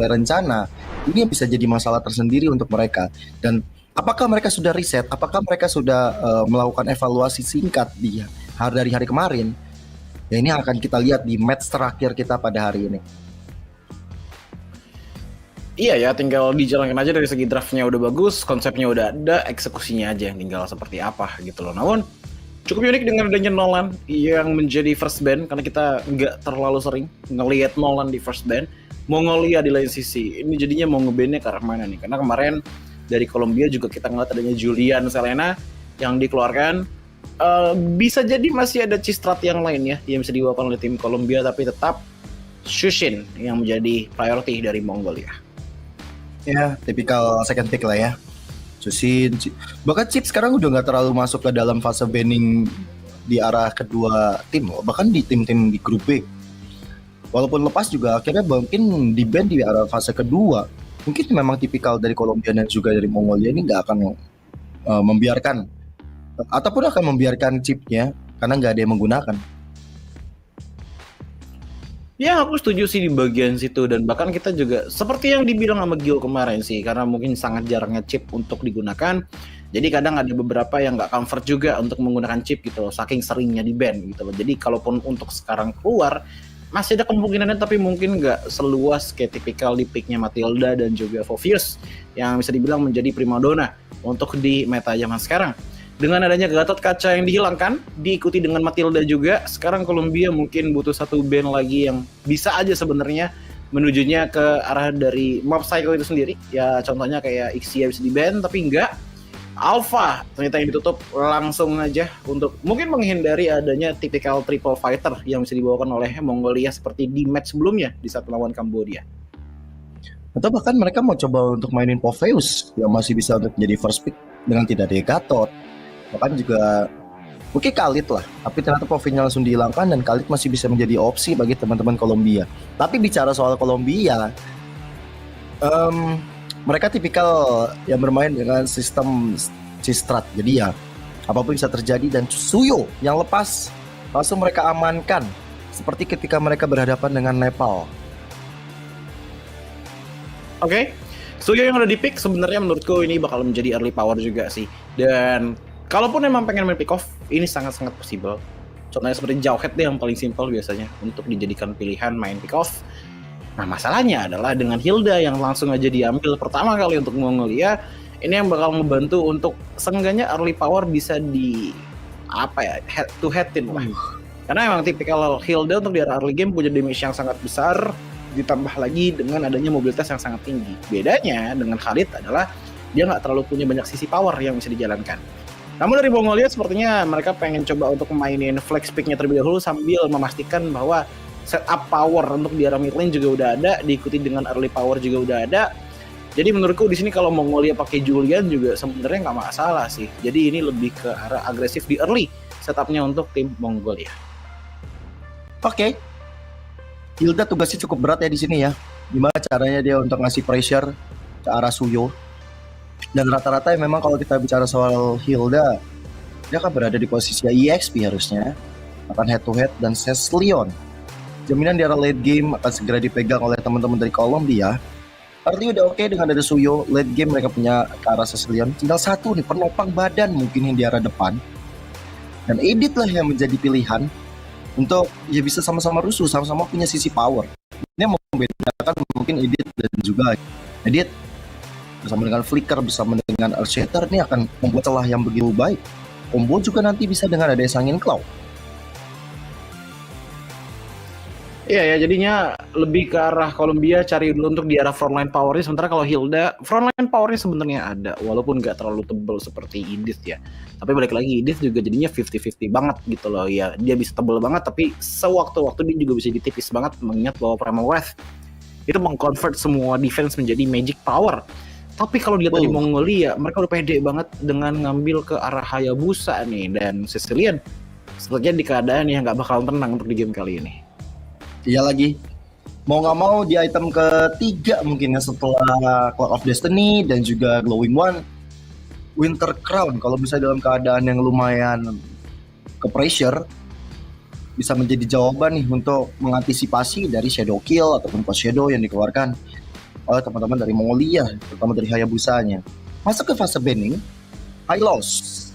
rencana, ini bisa jadi masalah tersendiri untuk mereka. Dan apakah mereka sudah riset? Apakah mereka sudah melakukan evaluasi singkat dari hari kemarin? Ya ini akan kita lihat di match terakhir kita pada hari ini. Iya ya, tinggal dijalankan aja dari segi draftnya udah bagus, konsepnya udah ada, eksekusinya aja yang tinggal seperti apa gitu loh. Namun cukup unik dengan adanya Nolan yang menjadi first band, karena kita nggak terlalu sering ngelihat Nolan di first band. Mongolia di lain sisi, ini jadinya mau ngebandnya ke arah mana nih? Karena kemarin dari Kolombia juga kita ngeliat adanya Julian Selena yang dikeluarkan. Bisa jadi masih ada Cistrat yang lain ya yang bisa dibawakan oleh tim Kolombia, tapi tetap Shushin yang menjadi priority dari Mongolia. Ya, tipikal second pick lah ya. Susin, bahkan Chip sekarang udah nggak terlalu masuk ke dalam fase banning di arah kedua tim loh. Bahkan di tim-tim di grup B. Walaupun lepas juga akhirnya mungkin di ban di arah fase kedua. Mungkin memang tipikal dari Kolombia dan juga dari Mongolia ini nggak akan membiarkan ataupun akan membiarkan chipnya karena nggak ada yang menggunakan. Ya aku setuju sih di bagian situ, dan bahkan kita juga seperti yang dibilang sama Gio kemarin sih, karena mungkin sangat jarangnya chip untuk digunakan. Jadi kadang ada beberapa yang nggak comfort juga untuk menggunakan chip gitu loh, saking seringnya di ban gitu loh. Jadi kalaupun untuk sekarang keluar masih ada kemungkinannya, tapi mungkin nggak seluas kayak tipikal di picknya Matilda dan juga Fovius yang bisa dibilang menjadi primadona untuk di meta zaman sekarang. Dengan adanya Gatot Kaca yang dihilangkan, diikuti dengan Matilda juga, sekarang Kolombia mungkin butuh satu band lagi yang bisa aja sebenarnya menujunya ke arah dari mob cycle itu sendiri. Ya contohnya kayak Ixia bisa di-ban, tapi enggak. Alpha ternyata yang ditutup langsung aja untuk mungkin menghindari adanya tipikal triple fighter yang bisa dibawakan oleh Mongolia seperti di match sebelumnya di saat melawan Kambodia. Atau bahkan mereka mau coba untuk mainin Poveus yang masih bisa untuk menjadi first pick dengan tidak ada Gatot. Bahkan juga mungkin Khalid lah, tapi ternyata Povinya langsung dihilangkan dan Khalid masih bisa menjadi opsi bagi teman-teman Kolombia. Tapi bicara soal Kolombia, mereka tipikal yang bermain dengan sistem Cistrat. Jadi ya apapun bisa terjadi, dan Suyo yang lepas langsung mereka amankan seperti ketika mereka berhadapan dengan Nepal. Oke. Suyo yang udah di pick sebenarnya menurutku ini bakal menjadi early power juga sih. Dan kalaupun emang pengen main pick off, ini sangat-sangat possible. Contohnya seperti Jauhead deh yang paling simpel biasanya untuk dijadikan pilihan main pick off. Nah masalahnya adalah dengan Hilda yang langsung aja diambil pertama kali untuk Mongolia, ini yang bakal membantu untuk seenggaknya early power bisa di head to headin lah. Karena emang tipikal Hilda untuk di early game punya damage yang sangat besar, ditambah lagi dengan adanya mobilitas yang sangat tinggi. Bedanya dengan Khalid adalah dia nggak terlalu punya banyak sisi power yang bisa dijalankan. Namun dari Mongolia sepertinya mereka pengen coba untuk mainin flex picknya terlebih dahulu sambil memastikan bahwa setup power untuk di arah mid lane juga udah ada, diikuti dengan early power juga udah ada. Jadi menurutku di sini kalau Mongolia pakai Julian juga sebenarnya nggak masalah sih. Jadi ini lebih ke arah agresif di early setupnya untuk tim Mongolia. Oke. Hilda tugasnya cukup berat ya di sini ya. Gimana caranya dia untuk ngasih pressure ke arah Suyo. Dan rata-rata memang kalau kita bicara soal Hilda, dia akan berada di posisi EXP harusnya, akan head to head dan Seslion. Jaminan di arah late game akan segera dipegang oleh teman-teman dari Kolombia. Artinya udah oke dengan ada Suyo, late game mereka punya ke arah Seslion. Tinggal satu nih, penopang badan mungkin yang di arah depan. Dan Edith lah yang menjadi pilihan untuk ya bisa sama-sama rusuh, sama-sama punya sisi power. Ini yang membedakan mungkin Edith dan juga Edith bersama dengan Flicker, bersama dengan Earthshatter ini akan membuat celah yang begitu baik. Combo juga nanti bisa dengan ada Sangin Claw. Iya ya, jadinya lebih ke arah Kolombia cari dulu untuk di arah frontline powernya. Sementara kalau Hilda, frontline powernya sebenarnya ada, walaupun nggak terlalu tebel seperti Edith ya. Tapi balik lagi, Edith juga jadinya 50-50 banget gitu loh. Ya, dia bisa tebel banget, tapi sewaktu-waktu dia juga bisa ditipis banget, mengingat bahwa Primal Wrath itu mengconvert semua defense menjadi magic power. Tapi kalau dilihat dari Mongolia, mereka udah pede banget dengan ngambil ke arah Hayabusa nih, dan Sicilian sepertinya di keadaan yang nggak bakal tenang untuk di game kali ini. Iya lagi, mau nggak mau di item ketiga mungkin ya setelah Cloud of Destiny dan juga Glowing One, Winter Crown kalau bisa dalam keadaan yang lumayan ke pressure bisa menjadi jawaban nih untuk mengantisipasi dari Shadow Kill ataupun Post Shadow yang dikeluarkan. oleh teman-teman dari Mongolia, terutama dari Hayabusanya. Masuk ke fase banning, high loss.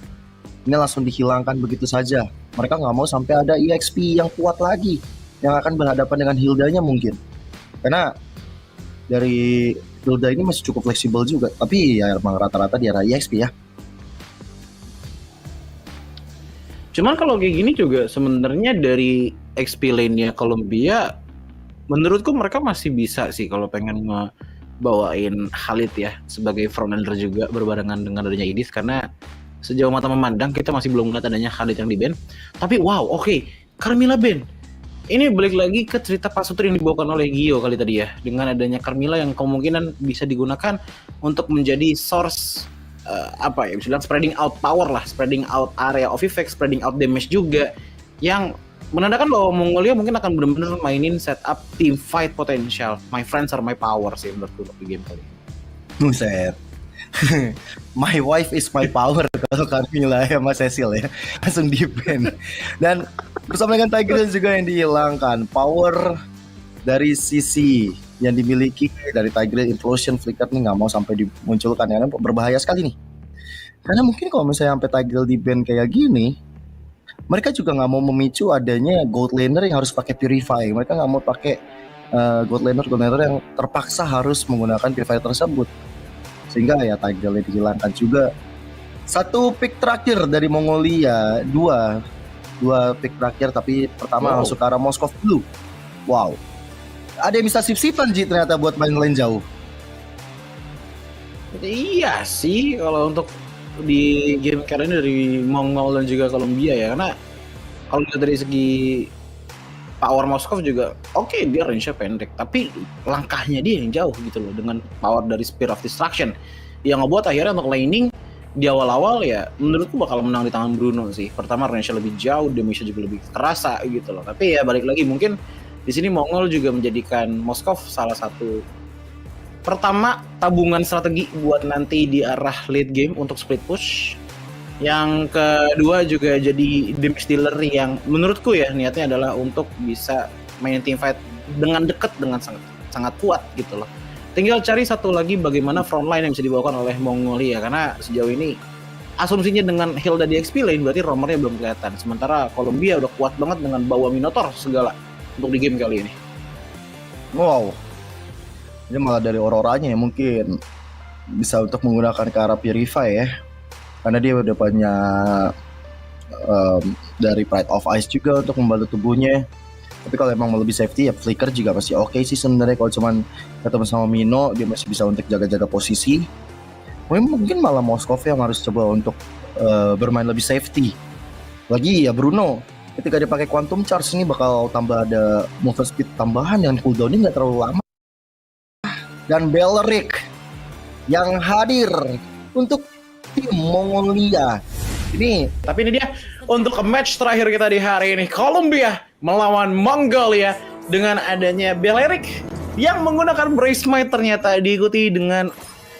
Ini langsung dihilangkan begitu saja. Mereka nggak mau sampai ada EXP yang kuat lagi, yang akan berhadapan dengan Hilda-nya mungkin. Karena dari Hilda ini masih cukup fleksibel juga, tapi ya emang rata-rata di arah EXP ya. Cuman kalau kayak gini juga sebenarnya dari XP lane-nya Columbia, menurutku mereka masih bisa sih kalau pengen ngebawain Khalid ya sebagai frontrunner juga berbarengan dengan adanya Idis, karena sejauh mata memandang kita masih belum melihat adanya Khalid yang di ban. Tapi wow, oke, Carmilla ban. Ini balik lagi ke cerita Pasutri yang dibawakan oleh Gio kali tadi ya, dengan adanya Carmilla yang kemungkinan bisa digunakan untuk menjadi source apa ya, bisa bilang spreading out power lah, spreading out area of effect, spreading out damage juga, yang menandakan bahwa Mongolia mungkin akan benar-benar mainin setup team fight potential. My friends are my power sih menurutku untuk di game kali ini. Buset. My wife is my power kalau Carmilla ya Mas Cecil ya. Langsung di-ban. Dan bersama dengan Tiger juga yang dihilangkan. Power dari sisi yang dimiliki dari Tiger Implosion Flicker nih nggak mau sampai dimunculkan, karena berbahaya sekali nih. Karena mungkin kalau misalnya sampai Tiger di-ban kayak gini, mereka juga nggak mau memicu adanya gold laner yang harus pakai purify. Mereka nggak mau pakai gold laner yang terpaksa harus menggunakan purify tersebut. Sehingga ya Tiger dihilangkan juga. Satu pick terakhir dari Mongolia, dua pick terakhir, tapi pertama langsung ke arah Moskov Blue. Wow. Ada yang bisa sip-sipan Ji ternyata buat main lane jauh. Iya sih kalau untuk di game kali ini dari Mongol dan juga Columbia ya, karena kalau lihat dari segi power Moskov juga oke, dia range-nya pendek, tapi langkahnya dia yang jauh gitu loh dengan power dari Spear of Destruction yang ngebuat akhirnya untuk laning di awal-awal ya menurutku bakal menang di tangan Bruno sih. Pertama range-nya lebih jauh, damage-nya juga lebih terasa gitu loh. Tapi ya balik lagi mungkin di sini Mongol juga menjadikan Moskov salah satu pertama tabungan strategi buat nanti di arah late game untuk split push. Yang kedua juga jadi damage dealer yang menurutku ya niatnya adalah untuk bisa main team fight dengan dekat, dengan sangat kuat gitu loh. Tinggal cari satu lagi bagaimana frontline yang bisa dibawakan oleh Mongolia, karena sejauh ini asumsinya dengan Hilda di XP lane berarti roamernya belum kelihatan. Sementara Columbia udah kuat banget dengan bawa Minotaur segala untuk di game kali ini. Wow. Ini malah dari Auroranya ya mungkin bisa untuk menggunakan ke arah Purify ya. Karena dia udah punya dari Pride of Ice juga untuk membantu tubuhnya. Tapi kalau emang mau lebih safety ya Flicker juga masih oke sih sebenarnya. Kalau cuman ketemu sama Mino dia masih bisa untuk jaga-jaga posisi. Mungkin malah Moskov yang harus coba untuk bermain lebih safety. Lagi ya Bruno, ketika dia pakai Quantum Charge ini bakal tambah ada movement speed tambahan yang cooldownnya nggak terlalu lama. Dan Beleric yang hadir untuk tim Mongolia. Tapi ini dia untuk match terakhir kita di hari ini, Columbia melawan Mongolia dengan adanya Beleric yang menggunakan Brave Smite ternyata diikuti dengan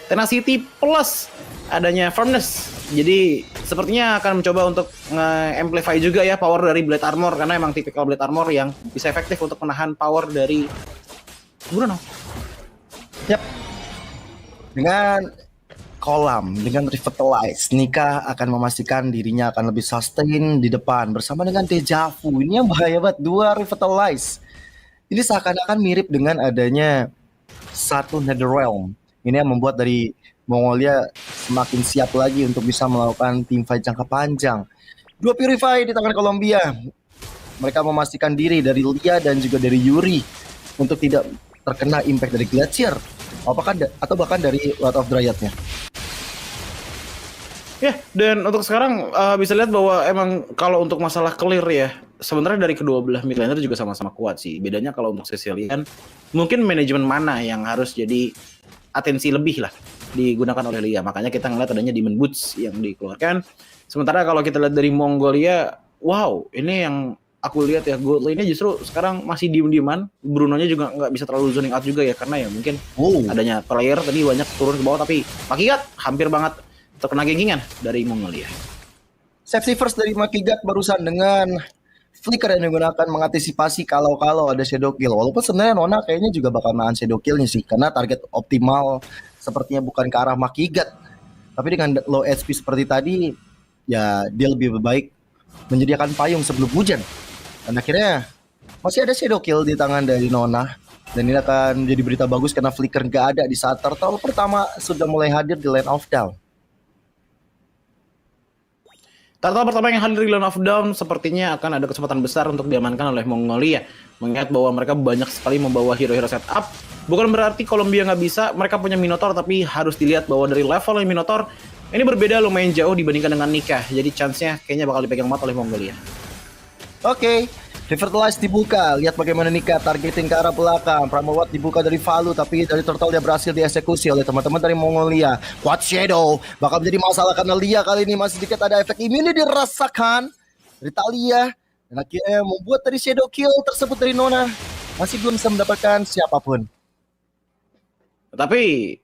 Tenacity plus adanya Firmness. Jadi sepertinya akan mencoba untuk nge-amplify juga ya power dari Blade Armor, karena emang tipikal Blade Armor yang bisa efektif untuk menahan power dari Bruno. Yap. Dengan kolam, dengan Revitalize, Nika akan memastikan dirinya akan lebih sustain di depan bersama dengan Dejavu. Ini yang bahaya banget, dua Revitalize. Ini seakan-akan mirip dengan adanya satu Netherrealm. Ini yang membuat dari Mongolia semakin siap lagi untuk bisa melakukan team fight jangka panjang. Dua Purify di tangan Columbia. Mereka memastikan diri dari Lia dan juga dari Yuri untuk tidak terkena impact dari Glacier atau bahkan dari Lot of Dryad-nya. Ya, dan untuk sekarang bisa lihat bahwa emang kalau untuk masalah clear ya, sebenarnya dari kedua belah mid laner juga sama-sama kuat sih. Bedanya kalau untuk Sicilian, mungkin manajemen mana yang harus jadi atensi lebih lah digunakan oleh Lia. Makanya kita ngeliat adanya Demon Boots yang dikeluarkan. Sementara kalau kita lihat dari Mongolia, wow, ini yang aku lihat ya, gold lane-nya justru sekarang masih diem-dieman. Bruno-nya juga nggak bisa terlalu zoning out juga ya, karena ya mungkin adanya player tadi banyak turun ke bawah, tapi Makigat hampir banget terkena genggingan dari Mongolia. Safety first dari Makigat barusan dengan Flicker yang digunakan mengantisipasi kalau ada shadow kill. Walaupun sebenarnya Nona kayaknya juga bakal nahan shadow killnya sih, karena target optimal sepertinya bukan ke arah Makigat. Tapi dengan low HP seperti tadi, ya dia lebih baik menyediakan payung sebelum hujan. Dan akhirnya masih ada shadow kill di tangan dari Nona. Dan ini akan jadi berita bagus karena Flicker gak ada di saat turtle pertama sudah mulai hadir di Land of Down. Turtle pertama yang hadir di Land of Down sepertinya akan ada kesempatan besar untuk diamankan oleh Mongolia. Mengingat bahwa mereka banyak sekali membawa hero-hero setup. Bukan berarti Colombia nggak bisa, mereka punya Minotaur, tapi harus dilihat bahwa dari levelnya Minotaur ini berbeda lumayan jauh dibandingkan dengan Nika. Jadi chance-nya kayaknya bakal dipegang banget oleh Mongolia. Oke, Revitalize dibuka. Lihat bagaimana Nika targeting ke arah belakang. Pramawat dibuka dari Valu, tapi dari Turtle dia berhasil dieksekusi oleh teman-teman dari Mongolia. Quad Shadow bakal menjadi masalah karena Lia kali ini masih sedikit ada efek imun dirasakan dari Talia. Dan akhirnya membuat dari Shadow Kill tersebut dari Nona masih belum bisa mendapatkan siapapun. Tapi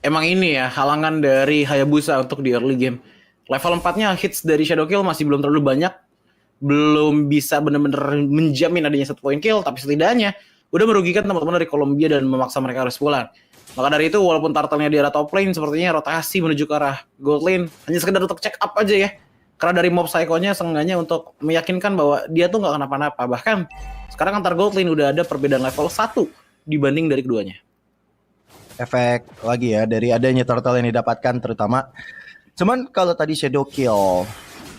emang ini ya halangan dari Hayabusa untuk di early game. Level 4-nya hits dari Shadow Kill masih belum terlalu banyak. Belum bisa benar-benar menjamin adanya 1 point kill, tapi setidaknya udah merugikan teman-teman dari Colombia dan memaksa mereka harus pulang. Maka dari itu walaupun turtle-nya di arah top lane sepertinya rotasi menuju ke arah gold lane hanya sekedar untuk check up aja ya. Karena dari mob psycho-nya seenggaknya untuk meyakinkan bahwa dia tuh nggak kenapa-napa. Bahkan sekarang antar gold lane udah ada perbedaan level 1 dibanding dari keduanya. Efek lagi ya dari adanya turtle yang didapatkan terutama. Cuman kalau tadi Shadow Kill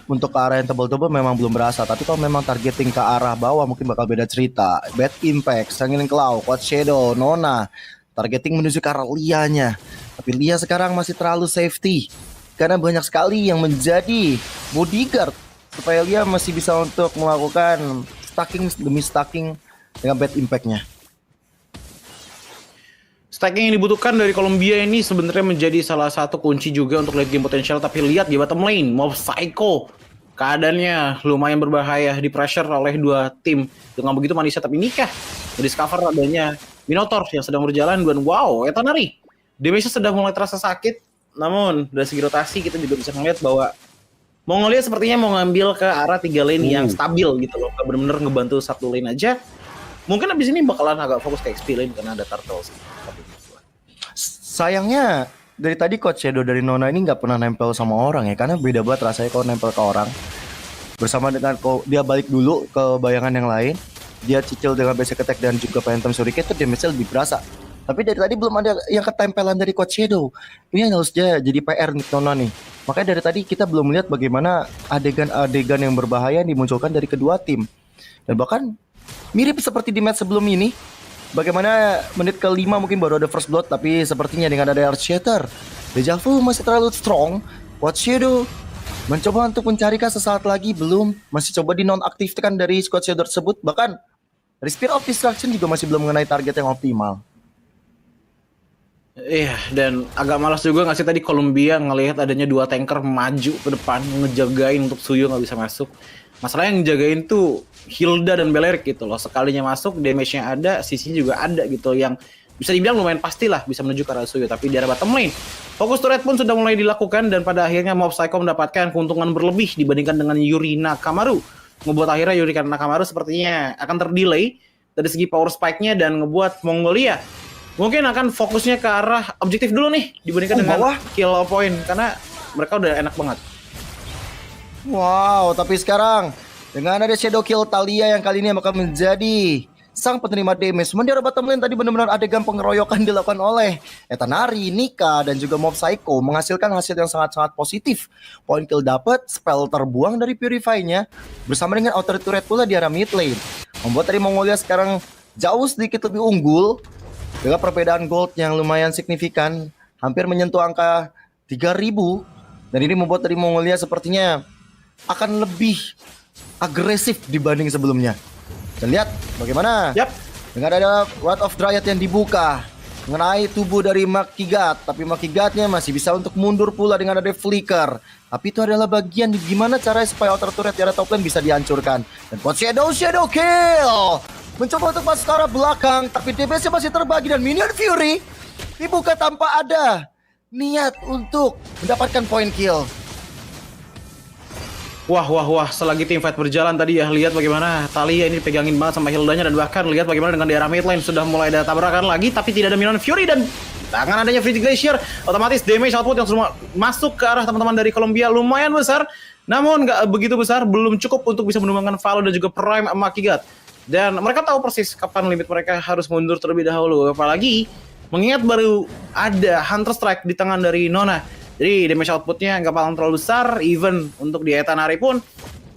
untuk ke arah yang tebal-tebal memang belum berasa. Tapi kalau memang targeting ke arah bawah mungkin bakal beda cerita. Bad Impact, Sangin Claw, Quad Shadow, Nona targeting menuju ke arah Lia-nya. Tapi Lia sekarang masih terlalu safety karena banyak sekali yang menjadi bodyguard supaya Lia masih bisa untuk melakukan stacking demi stacking dengan Bad Impact-nya. Stacking yang dibutuhkan dari Colombia ini sebenarnya menjadi salah satu kunci juga untuk late game potential. Tapi lihat di bottom lane, Mob Psycho keadaannya lumayan berbahaya, di pressure oleh dua tim. Dengan begitu Manisa tapi nikah. Discover adanya Minotaur yang sedang berjalan dan wow, Etanari. Damage-nya sudah mulai terasa sakit. Namun dari segi rotasi kita juga bisa melihat bahwa Mongolia sepertinya mau ngambil ke arah 3 lane yang stabil gitu loh. Benar-benar ngebantu satu lane aja. Mungkin abis ini bakalan agak fokus ke XP lane karena ada turtle sih. Sayangnya dari tadi Coach Shadow dari Nona ini nggak pernah nempel sama orang ya, karena beda banget rasanya kalau nempel ke orang. Bersama dengan dia balik dulu ke bayangan yang lain, dia cicil dengan basic attack dan juga Phantom Shuriken itu damage-nya lebih berasa. Tapi dari tadi belum ada yang ketempelan dari Coach Shadow. Ini yang harusnya jadi PR nih Nona nih. Makanya dari tadi kita belum melihat bagaimana adegan-adegan yang berbahaya dimunculkan dari kedua tim. Dan bahkan mirip seperti di match sebelum ini. Bagaimana menit ke-5 mungkin baru ada first blood, tapi sepertinya dengan ada Earth Shatter, Deja Vu masih terlalu strong. Quad Shadow mencoba untuk mencarikan sesaat lagi, belum, masih coba dinonaktifkan dari Quad Shadow tersebut. Bahkan dari Spear of Destruction juga masih belum mengenai target yang optimal. Iya, dan agak malas juga nggak sih tadi Colombia ngelihat adanya 2 tanker maju ke depan ngejagain untuk Suyo nggak bisa masuk. Masalahnya yang jagain tuh Hilda dan Belerik gitu loh. Sekalinya masuk damage-nya ada, sisinya juga ada gitu yang bisa dibilang lumayan pastilah bisa menuju ke arah Suyo. Tapi di arah bottom lane, fokus turret pun sudah mulai dilakukan dan pada akhirnya Mob Psycho mendapatkan keuntungan berlebih dibandingkan dengan Yuri Nakamaru. Ngebuat akhirnya Yuri Nakamaru sepertinya akan terdelay dari segi power spike-nya dan ngebuat Mongolia mungkin akan fokusnya ke arah objektif dulu nih dibandingkan dengan kill point karena mereka udah enak banget. Wow, tapi sekarang dengan ada Shadow Kill Talia yang kali ini bakal menjadi sang penerima damage. Sementara bottom lane tadi benar-benar adegan pengeroyokan dilakukan oleh Etanari, Nika, dan juga Mob Psycho menghasilkan hasil yang sangat-sangat positif. Point kill dapat, spell terbuang dari Purify-nya bersama dengan outer turret pula di arah mid lane. Membuat dari Mongolia sekarang jauh sedikit lebih unggul dengan perbedaan gold yang lumayan signifikan, hampir menyentuh angka 3.000. Dan ini membuat dari Mongolia sepertinya akan lebih agresif dibanding sebelumnya. Dan lihat bagaimana dengan ada Wrath of Dryad yang dibuka mengenai tubuh dari Makigat, tapi Makigatnya masih bisa untuk mundur pula dengan ada Flicker. Tapi itu adalah bagian di gimana caranya supaya outer turret di arah top lane bisa dihancurkan. Dan Quad Shadow Kill mencoba untuk masuk ke arah belakang, tapi DPS-nya masih terbagi dan Minion Fury dibuka tanpa ada niat untuk mendapatkan point kill. Wah, selagi tim fight berjalan tadi ya, lihat bagaimana Talia ini pegangin banget sama Hildanya, dan bahkan lihat bagaimana dengan daerah mid lane sudah mulai ada tabrakan lagi, tapi tidak ada Minion Fury, dan tangan adanya Frigid Glacier, otomatis damage output yang semua masuk ke arah teman-teman dari Colombia lumayan besar, namun nggak begitu besar, belum cukup untuk bisa menumbangkan Valo dan juga Prime Makigat. Dan mereka tahu persis kapan limit mereka harus mundur terlebih dahulu, apalagi mengingat baru ada Hunter Strike di tangan dari Nona. Jadi damage outputnya nggak bakalan terlalu besar, even untuk di Etanari pun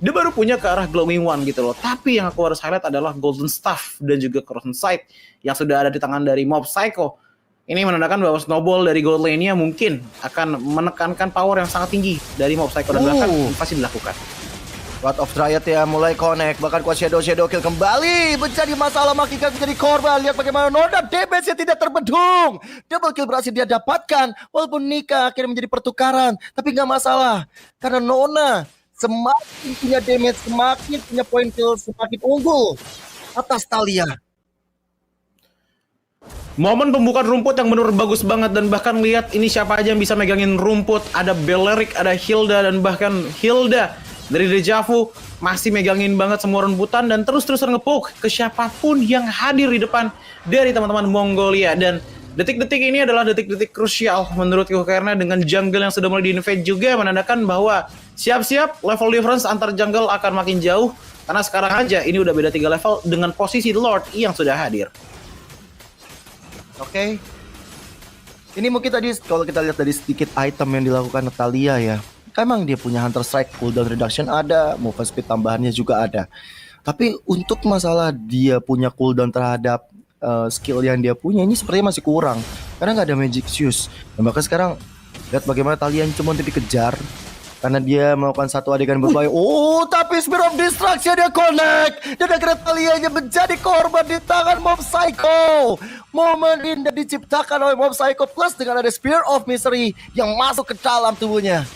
dia baru punya ke arah Glowing One gitu loh. Tapi yang aku harus highlight adalah Golden Staff dan juga Corrosion Sight yang sudah ada di tangan dari Mob Psycho. Ini menandakan bahwa snowball dari gold lane-nya mungkin akan menekankan power yang sangat tinggi dari Mob Psycho dan bahkan pasti dilakukan. Wrath of Dryad ya mulai connect, bahkan Quad Shadow kill kembali menjadi masalah, Makigat menjadi korban. Lihat bagaimana Nona damage-nya tidak terbendung. Double kill berhasil dia dapatkan, walaupun Nika akhirnya menjadi pertukaran, tapi nggak masalah karena Nona semakin punya damage, semakin punya point kill, semakin unggul atas Talia. Momen pembukaan rumput yang benar bagus banget, dan bahkan lihat ini siapa aja yang bisa megangin rumput. Ada Belleric, ada Hilda, dan bahkan Hilda dari Dejavu masih megangin banget semua rumputan dan terus-terusan ngepoke ke siapapun yang hadir di depan dari teman-teman Mongolia. Dan detik-detik ini adalah detik-detik krusial menurutku, karena dengan jungle yang sudah mulai di-invade juga menandakan bahwa siap-siap level difference antar jungle akan makin jauh, karena sekarang aja ini udah beda 3 level dengan posisi Lord yang sudah hadir. Oke. Ini mungkin tadi kalau kita lihat dari sedikit item yang dilakukan Natalia ya, emang dia punya Hunter Strike, cooldown reduction ada, movement speed tambahannya juga ada. Tapi untuk masalah dia punya cooldown terhadap skill yang dia punya, ini sepertinya masih kurang karena nggak ada Magic Shoes. Dan bahkan sekarang lihat bagaimana Talia cuma dikejar karena dia melakukan satu adegan berbahaya. Oh, tapi Spear of Destruction dia connect, dan akhirnya Talianya menjadi korban di tangan Mob Psycho. Momen indah diciptakan oleh Mob Psycho plus dengan ada Spear of Misery yang masuk ke dalam tubuhnya.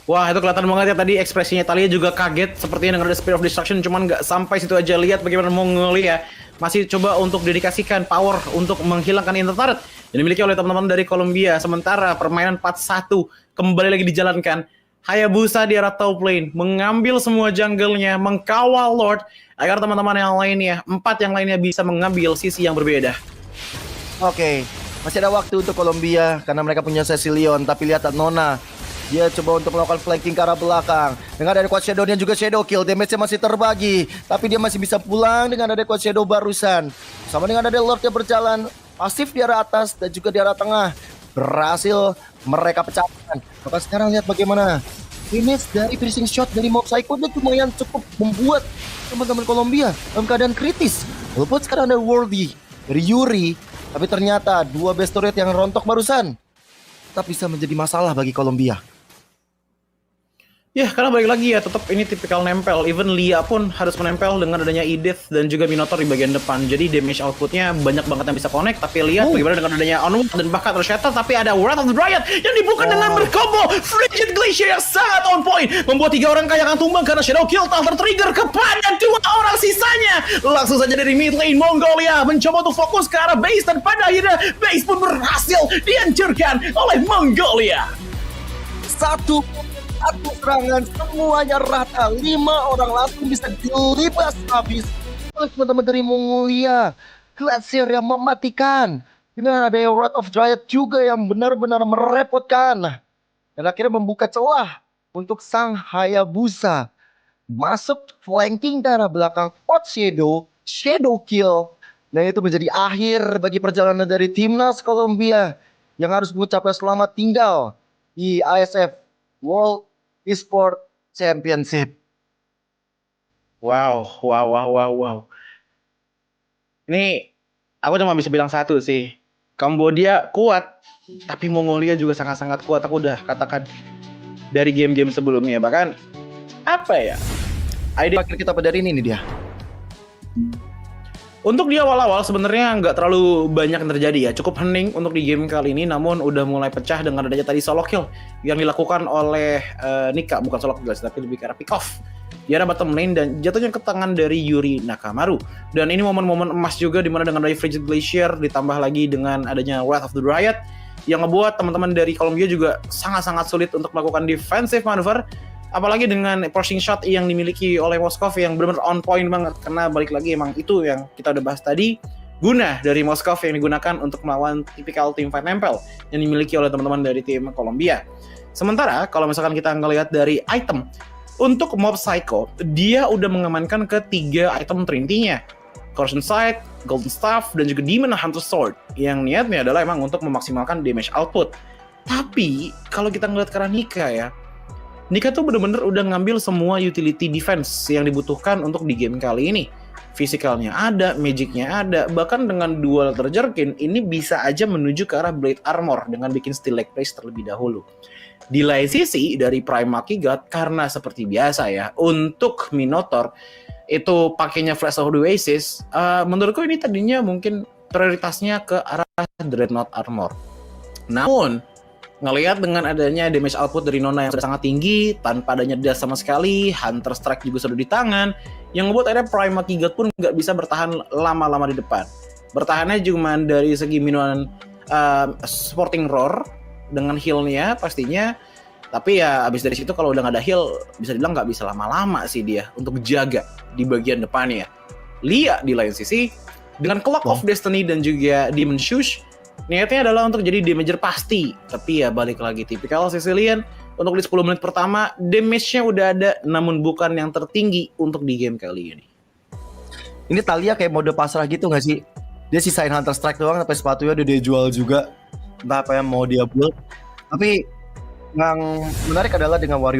Wah, itu kelihatan banget ya tadi ekspresinya Talia juga kaget sepertinya dengan ada Spear of Destruction, cuman nggak sampai situ aja. Lihat bagaimana Mongolia masih coba untuk dedikasikan power untuk menghilangkan interturret yang dimiliki oleh teman-teman dari Colombia. Sementara permainan 4-1 kembali lagi dijalankan. Hayabusa di arah top lane mengambil semua jungle-nya, mengkawal Lord agar teman-teman yang lainnya, 4 yang lainnya bisa mengambil sisi yang berbeda. Oke, masih ada waktu untuk Colombia karena mereka punya Cecilion, tapi lihat Nona. Dia coba untuk melakukan flanking ke arah belakang. Dengan ada Quad Shadow-nya juga Shadow Kill. Damage-nya masih terbagi. Tapi dia masih bisa pulang dengan ada Quad Shadow barusan. Sama dengan ada Lord yang berjalan pasif di arah atas dan juga di arah tengah. Berhasil mereka pecahkan. Maka sekarang lihat bagaimana image dari finishing shot dari Mob Psycho. Dia lumayan cukup membuat teman-teman Colombia dalam keadaan kritis. Walaupun sekarang ada Worthy dari Yuri. Tapi ternyata 2 best turret yang rontok barusan tetap bisa menjadi masalah bagi Colombia. Ya, karena balik lagi ya, tetap ini tipikal nempel. Even Lia pun harus menempel dengan adanya Edith dan juga Minotaur di bagian depan. Jadi damage outputnya banyak banget yang bisa connect. Tapi lihat bagaimana dengan adanya Onward dan bahkan Rosetta. Tapi ada Wrath of the Dryad yang dibuka dengan berkombo Frigid Glacier yang sangat on point. Membuat 3 orang kayangan tumbang karena Shadow Kill tak tertrigger kepada 2 orang sisanya. Langsung saja dari mid lane Mongolia mencoba untuk fokus ke arah base, dan pada akhirnya base pun berhasil dihancurkan oleh Mongolia. Satu serangan semuanya rata, 5 orang langsung bisa dilibas habis oleh teman-teman dari Mongolia. Glacier yang mematikan. Ini ada Wrath of Dryad juga yang benar-benar merepotkan. Dan akhirnya membuka celah untuk sang Hayabusa masuk flanking darah belakang Quad Shadow, Shadow Kill. Dan itu menjadi akhir bagi perjalanan dari timnas Colombia yang harus mengucapkan selamat tinggal di ASF World Esport Championship. Wow. Ini aku cuma bisa bilang satu sih. Kambodia kuat, tapi Mongolia juga sangat-sangat kuat. Aku udah katakan dari game-game sebelumnya. Bahkan apa ya? Akhir kita pada ini nih dia. Untuk di awal-awal sebenarnya nggak terlalu banyak yang terjadi ya. Cukup hening untuk di game kali ini, namun udah mulai pecah dengan adanya tadi solo kill yang dilakukan oleh Nika. Bukan solo kill, tapi lebih ke arah pick off di arah bottom lane dan jatuhnya ke tangan dari Yuri Nakamaru. Dan ini momen-momen emas juga dimana dengan dari Frigid Glacier ditambah lagi dengan adanya Wrath of the Dryad yang ngebuat teman-teman dari Colombia juga sangat-sangat sulit untuk melakukan defensive maneuver. Apalagi dengan pushing shot yang dimiliki oleh Moskov yang benar-benar on point banget. Karena balik lagi emang itu yang kita udah bahas tadi, guna dari Moskov yang digunakan untuk melawan tipikal tim fight nempel yang dimiliki oleh teman-teman dari tim Kolombia. Sementara kalau misalkan kita ngelihat dari item, untuk Mob Psycho, dia udah mengamankan ketiga item trinity-nya. Corrosion Sight, Golden Staff, dan juga Demon Hunter Sword. Yang niatnya adalah emang untuk memaksimalkan damage output. Tapi, kalau kita ngeliat ke arah Nika ya, Nika tuh bener-bener udah ngambil semua utility defense yang dibutuhkan untuk di game kali ini. Physicalnya ada, magicnya ada, bahkan dengan dual terjerkin, ini bisa aja menuju ke arah Blade Armor dengan bikin Steel Leg Brace terlebih dahulu. Di lain sisi, dari Prime Maki God, karena seperti biasa ya, untuk Minotaur, itu pakainya Flash of the Oasis, menurutku ini tadinya mungkin prioritasnya ke arah Dreadnought Armor. Namun, ngelihat dengan adanya damage output dari Nona yang sudah sangat tinggi, tanpa adanya dash sama sekali, Hunter Strike juga sudah di tangan, yang membuat akhirnya Prime Maki God pun nggak bisa bertahan lama-lama di depan. Bertahannya cuma dari segi minuman supporting roar, dengan heal-nya pastinya, tapi ya abis dari situ kalau udah nggak ada heal, bisa dibilang nggak bisa lama-lama sih dia untuk jaga di bagian depannya. Lia di lain sisi, dengan Clock of Destiny dan juga Demon Shush, niatnya adalah untuk jadi damager pasti. Tapi ya balik lagi tipikal Sicilian, untuk di 10 menit pertama, damage-nya udah ada, namun bukan yang tertinggi untuk di game kali ini. Ini Talia kayak mode pasrah gitu gak sih? Dia sisain Hunter Strike doang, sampai sepatunya udah dia jual juga. Entah apa yang mau dia build. Tapi yang menarik adalah dengan Warrior